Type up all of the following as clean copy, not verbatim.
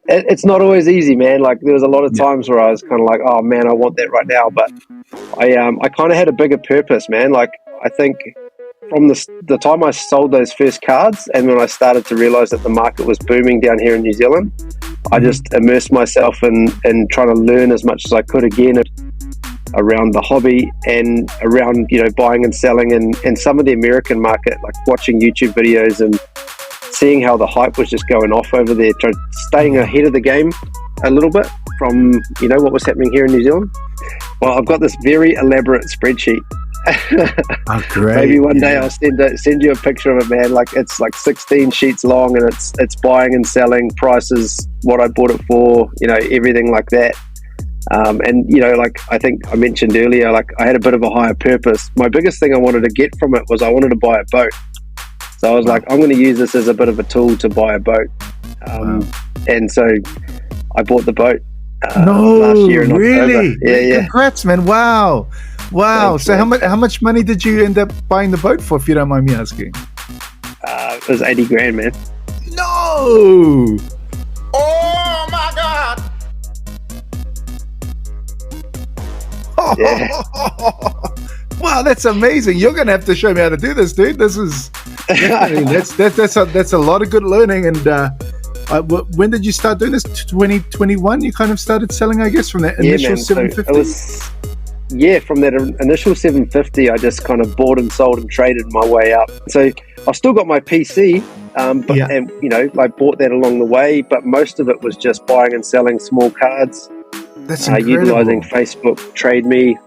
it's not always easy, man. Like there was a lot of times where I was kind of like, oh man, I want that right now. But I kind of had a bigger purpose, man. Like I think from the time I sold those first cards and when I started to realize that the market was booming down here in New Zealand, I just immersed myself in trying to learn as much as I could again around the hobby and around, you know, buying and selling and some of the American market, like watching YouTube videos and seeing how the hype was just going off over there, staying ahead of the game a little bit from, you know, what was happening here in New Zealand. Well, I've got this very elaborate spreadsheet. Oh, great. Maybe one day I'll send you a picture of it, man. Like it's like 16 sheets long and it's buying and selling prices, what I bought it for, you know, everything like that. And you know, like I think I mentioned earlier, like I had a bit of a higher purpose. My biggest thing I wanted to get from it was I wanted to buy a boat. So I was like, I'm going to use this as a bit of a tool to buy a boat. And so I bought the boat last year in really? October. Yeah. Congrats, man. Wow. Thanks, so how much money did you end up buying the boat for, if you don't mind me asking? It was 80 grand, man. No! Oh my God! Yeah. Wow, that's amazing. You're gonna have to show me how to do this, dude. This is that's a lot of good learning. And when did you start doing this? 2021 you kind of started selling, I guess, from that initial 750. So from that initial 750 I just kind of bought and sold and traded my way up. So I still got my PC, and you know, I bought that along the way, but most of it was just buying and selling small cards. That's incredible. Utilizing Facebook, Trade Me.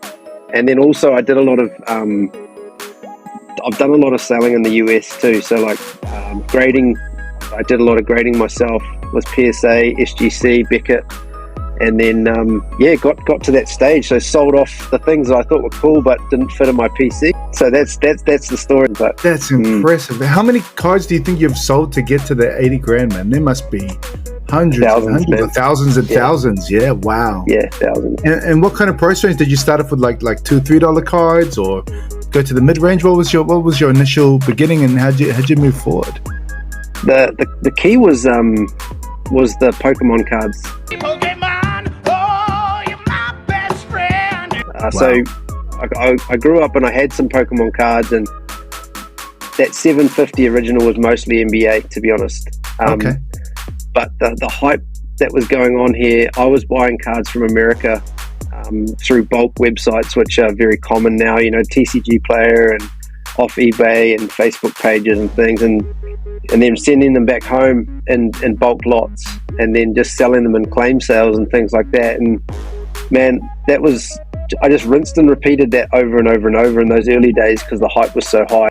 And then also I did a lot of I've done a lot of selling in the US too. So like grading, I did a lot of grading myself with PSA, SGC, Beckett, and then got to that stage. So sold off the things that I thought were cool but didn't fit in my PC. So that's the story. But that's impressive. How many cards do you think you've sold to get to the 80 grand, man? There must be hundreds of thousands and thousands. Yeah, wow. Yeah, thousands. And what kind of price range did you start off with? Like $2-3 cards, or go to the mid range? What was your initial beginning, and how'd you move forward? The key was the Pokemon cards. Pokemon, oh, you're my best friend. Wow. So I grew up and I had some Pokemon cards, and that 750 original was mostly NBA, to be honest. Okay. But the hype that was going on here, I was buying cards from America through bulk websites, which are very common now, you know, TCG Player and off eBay and Facebook pages and things, and then sending them back home in bulk lots, and then just selling them in claim sales and things like that. And man, I just rinsed and repeated that over and over and over in those early days because the hype was so high.